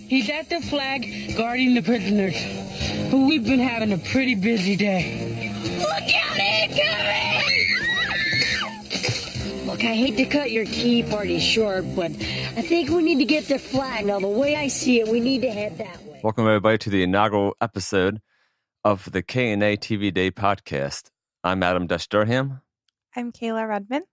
He's at the flag guarding the prisoners. But we've been having a pretty busy day. Look out, incoming! Look, I hate to cut your tea party short, but I think we need to get the flag. Now, the way I see it, we need to head that way. Welcome, everybody, to the inaugural episode of the kandatvday Day podcast. I'm Adam Durham. I'm Kayla Redman.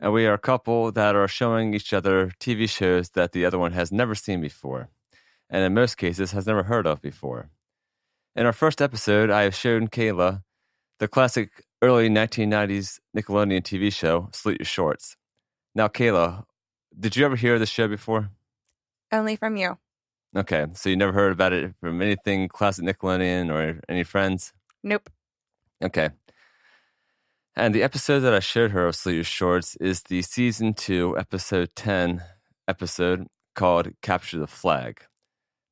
And we are a couple that are showing each other TV shows that the other one has never seen before, and in most cases has never heard of before. In our first episode, I have shown Kayla the classic early 1990s Nickelodeon TV show, Salute Your Shorts. Now, Kayla, did you ever hear of this show before? Only from you. Okay, so you never heard about it from anything classic Nickelodeon or any friends? Nope. Okay. And the episode that I showed her of Salute Your Shorts is the season 2, episode 10 episode called Capture the Flag.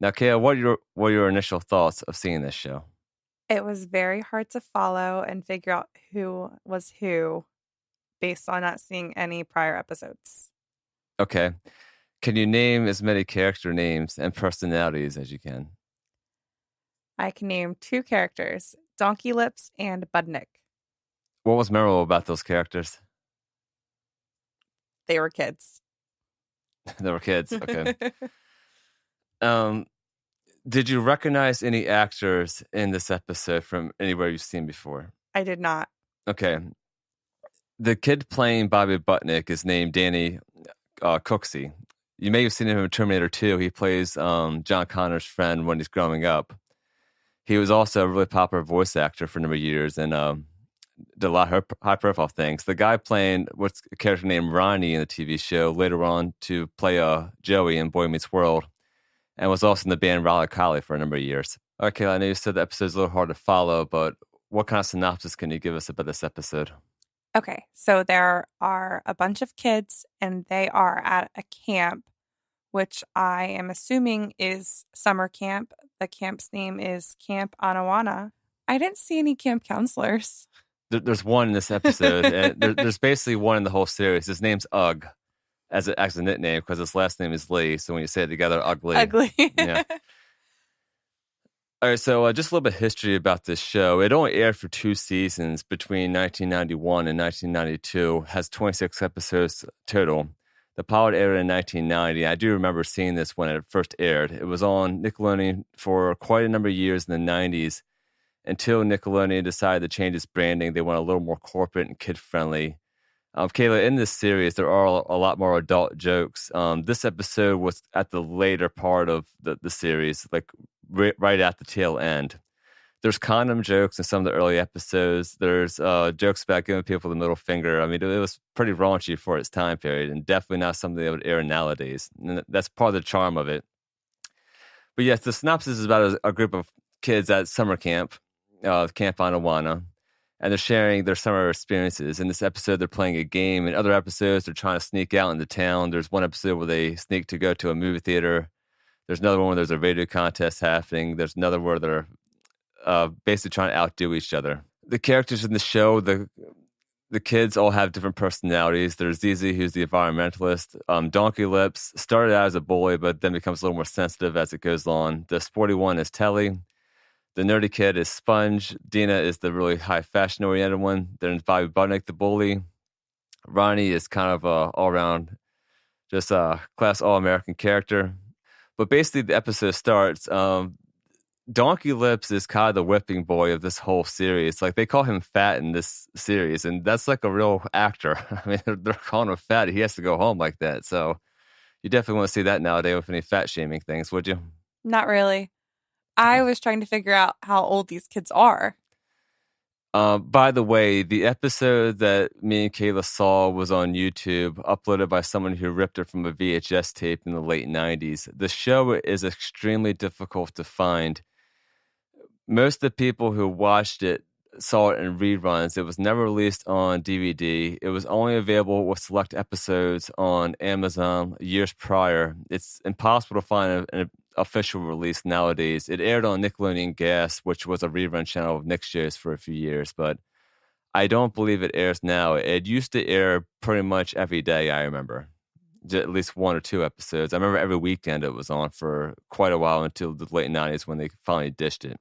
Now, Kayla, what are your initial thoughts of seeing this show? It was very hard to follow and figure out who was who based on not seeing any prior episodes. Okay. Can you name as many character names and personalities as you can? I can name 2 characters, Donkey Lips and Budnick. What was memorable about those characters? They were kids. They were kids. Okay. Did you recognize any actors in this episode from anywhere you've seen before? I did not. Okay. The kid playing Bobby Budnick is named Danny Cooksey. You may have seen him in Terminator 2. He plays John Connor's friend when he's growing up. He was also a really popular voice actor for a number of years and did a lot of high-profile things. The guy playing what's a character named Ronnie in the TV show later on to play Joey in Boy Meets World, and was also in the band Raleigh Collie for a number of years. Okay, I know you said the episode's a little hard to follow, but what kind of synopsis can you give us about this episode? Okay, so there are a bunch of kids, and they are at a camp, which I am assuming is summer camp. The camp's name is Camp Anawana. I didn't see any camp counselors. There's one in this episode, and there's basically one in the whole series. His name's Ugg, as a nickname, because his last name is Lee. So when you say it together, Ugly. Ugly. Yeah. All right, so just a little bit of history about this show. It only aired for 2 seasons between 1991 and 1992. Has 26 episodes total. The pilot aired in 1990. I do remember seeing this when it first aired. It was on Nickelodeon for quite a number of years in the 90s until Nickelodeon decided to change its branding. They went a little more corporate and kid-friendly. Kayla, in this series, there are a lot more adult jokes. This episode was at the later part of the series, like right at the tail end. There's condom jokes in some of the early episodes. There's jokes about giving people the middle finger. I mean, it was pretty raunchy for its time period and definitely not something that would air nowadays. And that's part of the charm of it. But yes, the synopsis is about a group of kids at summer camp, Camp Anawana, and they're sharing their summer experiences. In this episode, they're playing a game. In other episodes, they're trying to sneak out into town. There's one episode where they sneak to go to a movie theater. There's another one where there's a radio contest happening. There's another where they're basically trying to outdo each other. The characters in the show, the kids all have different personalities. There's Zizi, who's the environmentalist. Donkey Lips started out as a bully, but then becomes a little more sensitive as it goes on. The sporty one is Telly. The nerdy kid is Sponge. Dina is the really high fashion-oriented one. Then Bobby Budnick, the bully. Ronnie is kind of a all-around, just a class all-American character. But basically, the episode starts. Donkey Lips is kind of the whipping boy of this whole series. Like, they call him Fat in this series, and that's like a real actor. I mean, they're calling him Fat. He has to go home like that. So you definitely want to see that nowadays with any fat-shaming things, would you? Not really. I was trying to figure out how old these kids are. By the way, the episode that me and Kayla saw was on YouTube, uploaded by someone who ripped it from a VHS tape in the late 90s. The show is extremely difficult to find. Most of the people who watched it saw it in reruns. It was never released on DVD. It was only available with select episodes on Amazon years prior. It's impossible to find an official release nowadays. It aired on Nickelodeon Gas, which was a rerun channel of Nick shows for a few years, but I don't believe it airs now. It used to air pretty much every day, I remember. at least 1 or 2 episodes. I remember every weekend it was on for quite a while until the late 90s when they finally dished it.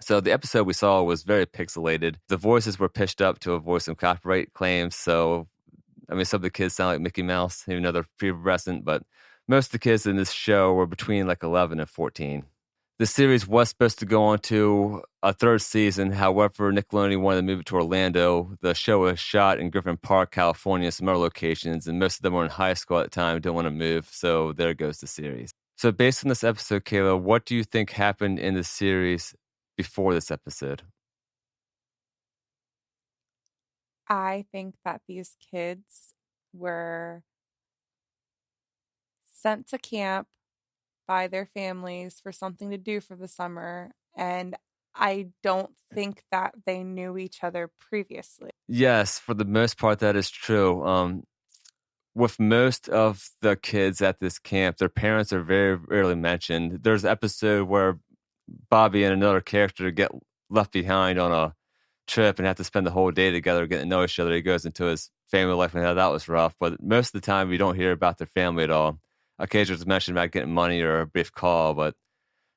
So the episode we saw was very pixelated. The voices were pitched up to avoid some copyright claims. So, I mean, some of the kids sound like Mickey Mouse, even though they're pubescent, but most of the kids in this show were between like 11 and 14. The series was supposed to go on to a 3rd season. However, Nickelodeon wanted to move it to Orlando. The show was shot in Griffin Park, California, and some other locations, and most of them were in high school at the time, didn't want to move. So there goes the series. So based on this episode, Kayla, what do you think happened in the series before this episode? I think that these kids were sent to camp by their families for something to do for the summer, and I don't think that they knew each other previously. Yes, for the most part, that is true. With most of the kids at this camp, their parents are very rarely mentioned. There's an episode where Bobby and another character get left behind on a trip and have to spend the whole day together getting to know each other. He goes into his family life and how that was rough, but most of the time we don't hear about their family at all. Occasionally it's mentioned about getting money or a brief call, but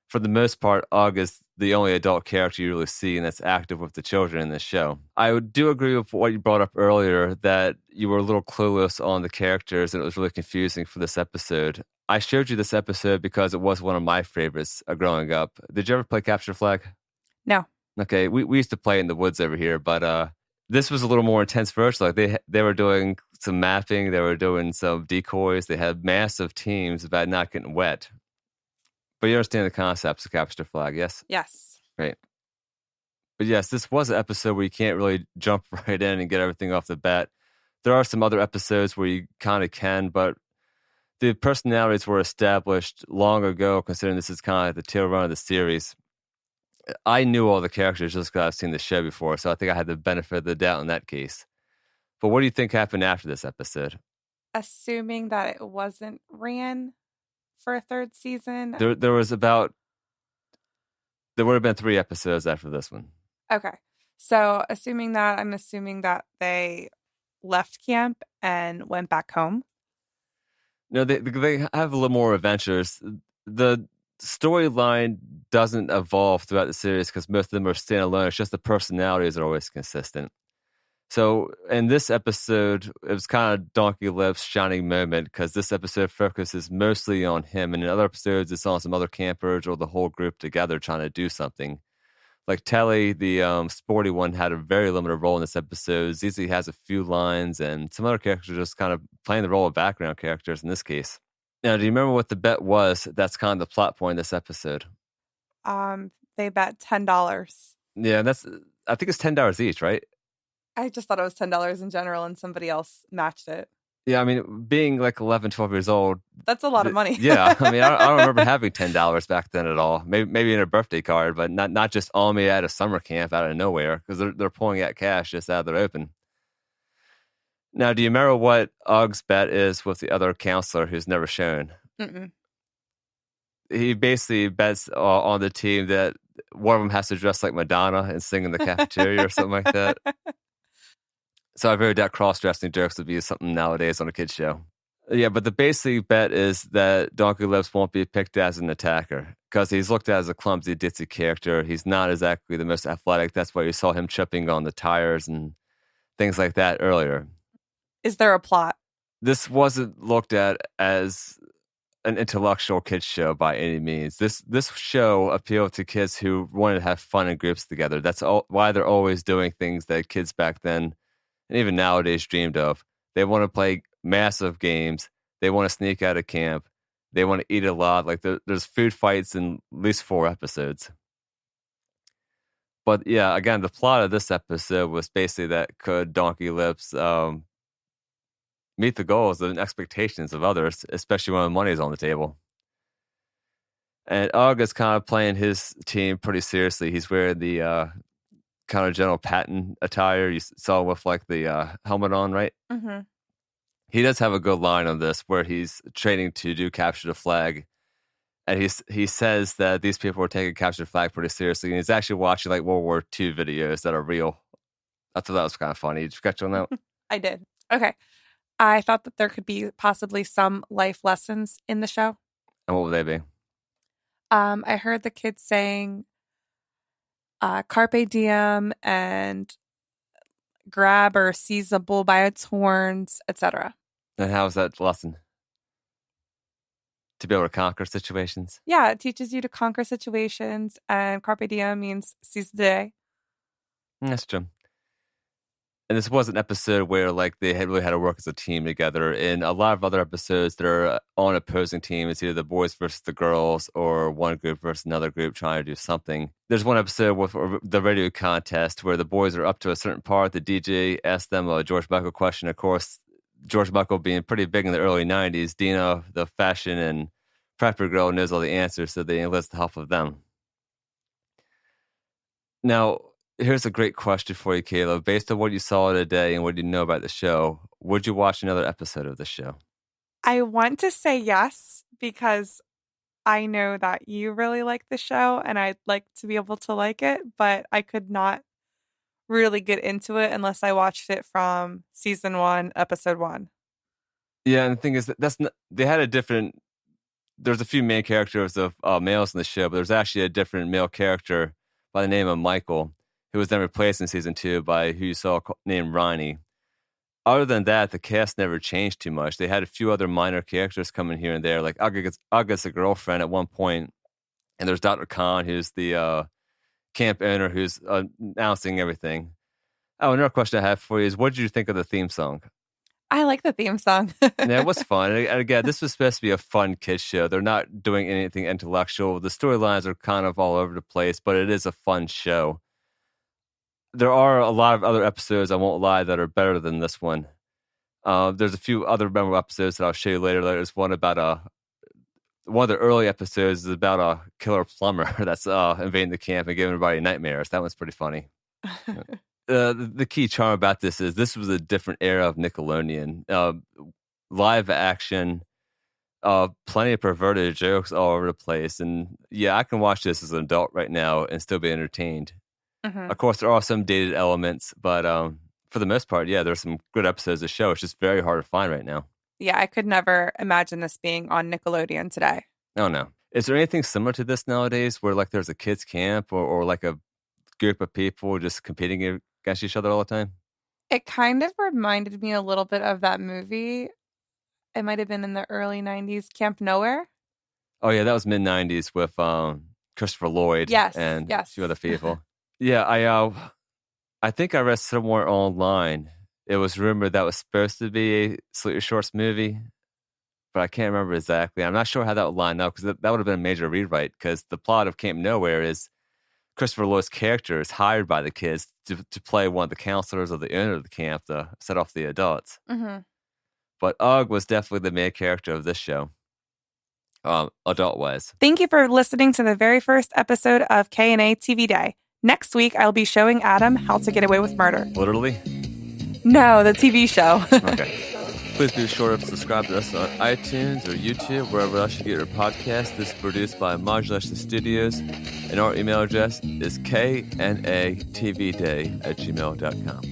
for the most part, Og is the only adult character you really see and that's active with the children in this show. I do agree with what you brought up earlier, that you were a little clueless on the characters and it was really confusing for this episode. I showed you this episode because it was one of my favorites growing up. Did you ever play Capture Flag? No. Okay, we used to play in the woods over here, but this was a little more intense version. Like they were doing some mapping, they were doing some decoys, they had massive teams about not getting wet. But you understand the concepts of Capture Flag, yes? Yes. Right. But yes, this was an episode where you can't really jump right in and get everything off the bat. There are some other episodes where you kind of can, but the personalities were established long ago, considering this is kind of like the tail run of the series. I knew all the characters just because I've seen the show before, so I think I had the benefit of the doubt in that case. But what do you think happened after this episode? Assuming that it wasn't ran for a 3rd season. There would have been 3 episodes after this one. Okay. So assuming that, I'm assuming that they left camp and went back home. No, they have a little more adventures. The storyline doesn't evolve throughout the series because most of them are standalone. It's just the personalities are always consistent. So in this episode, it was kind of Donkey Lip's shining moment because this episode focuses mostly on him. And in other episodes, it's on some other campers or the whole group together trying to do something. Like Telly, the sporty one, had a very limited role in this episode. Zizi has a few lines, and some other characters just kind of playing the role of background characters in this case. Now, do you remember what the bet was? That's kind of the plot point of this episode. They bet $10. Yeah, I think it's $10 each, right? I just thought it was $10 in general, and somebody else matched it. Yeah, I mean, being like 11, 12 years old. That's a lot of money. Yeah, I mean, I don't remember having $10 back then at all. Maybe in a birthday card, but not just on me at a summer camp out of nowhere because they're pulling out cash just out of their open. Now, do you remember what Og's bet is with the other counselor who's never shown? Mm-mm. He basically bets on the team that one of them has to dress like Madonna and sing in the cafeteria or something like that. So I figured that cross-dressing jokes would be something nowadays on a kid's show. Yeah, but the basic bet is that Donkey Lips won't be picked as an attacker because he's looked at as a clumsy, ditzy character. He's not exactly the most athletic. That's why you saw him tripping on the tires and things like that earlier. Is there a plot? This wasn't looked at as an intellectual kids show by any means. This show appealed to kids who wanted to have fun in groups together. That's why they're always doing things that kids back then and even nowadays dreamed of. They want to play massive games. They want to sneak out of camp. They want to eat a lot. Like there's food fights in at least 4 episodes. But yeah, again, the plot of this episode was basically that could Donkey Lips meet the goals and expectations of others, especially when money is on the table. And Og is kind of playing his team pretty seriously. He's wearing the kind of General Patton attire you saw with like the helmet on, right? Mm-hmm. He does have a good line on this where he's training to do Capture the Flag. And he says that these people are taking Capture the Flag pretty seriously. And he's actually watching like World War II videos that are real. I thought that was kind of funny. Did you catch on that? I did. Okay. I thought that there could be possibly some life lessons in the show. And what would they be? I heard the kids saying carpe diem and grab or seize a bull by its horns, etc. And how is that lesson? To be able to conquer situations? Yeah, it teaches you to conquer situations, and carpe diem means seize the day. That's true. And this was an episode where like they really had to work as a team together. In a lot of other episodes, they're on opposing teams. It's either the boys versus the girls or one group versus another group trying to do something. There's one episode with the radio contest where the boys are up to a certain part. The DJ asks them a George Michael question. Of course, George Michael being pretty big in the early 90s, Dina, the fashion and prepper girl, knows all the answers, so they enlist the help of them. Now, here's a great question for you, Kayla. Based on what you saw today and what you know about the show, would you watch another episode of the show? I want to say yes, because I know that you really like the show and I'd like to be able to like it, but I could not really get into it unless I watched it from season 1, episode 1. Yeah, and the thing is that they had a different. There's a few main characters of males in the show, but there's actually a different male character by the name of Michael, who was then replaced in season 2 by who you saw named Ronnie. Other than that, the cast never changed too much. They had a few other minor characters coming here and there. Like August, a girlfriend at one point, and there's Dr. Khan, who's the camp owner who's announcing everything. Oh, another question I have for you is, what did you think of the theme song? I like the theme song. Yeah, it was fun. And again, this was supposed to be a fun kids show. They're not doing anything intellectual. The storylines are kind of all over the place, but it is a fun show. There are a lot of other episodes, I won't lie, that are better than this one. There's a few other memorable episodes that I'll show you later. There's one about one of the early episodes is about a killer plumber that's invading the camp and giving everybody nightmares. That one's pretty funny. The key charm about this is this was a different era of Nickelodeon. Live action, plenty of perverted jokes all over the place. And yeah, I can watch this as an adult right now and still be entertained. Mm-hmm. Of course, there are some dated elements, but for the most part, yeah, there's some good episodes of the show. It's just very hard to find right now. Yeah, I could never imagine this being on Nickelodeon today. Oh, no. Is there anything similar to this nowadays where like there's a kids camp or like a group of people just competing against each other all the time? It kind of reminded me a little bit of that movie. It might have been in the early 90s, Camp Nowhere. Oh, yeah, that was mid-90s with Christopher Lloyd and a few other people. Yeah, I think I read somewhere online, it was rumored that was supposed to be a Salute Your Shorts movie, but I can't remember exactly. I'm not sure how that would line up, because that would have been a major rewrite, because the plot of Camp Nowhere is Christopher Lloyd's character is hired by the kids to play one of the counselors or the owner of the camp to set off the adults. Mm-hmm. But Ugg was definitely the main character of this show, adult-wise. Thank you for listening to the very first episode of K&A TV Day. Next week, I'll be showing Adam how to get away with murder. Literally? No, the TV show. Okay. Please be sure to subscribe to us on iTunes or YouTube, wherever else you get your podcast. This is produced by Modulation Studios, and our email address is knatvday@gmail.com.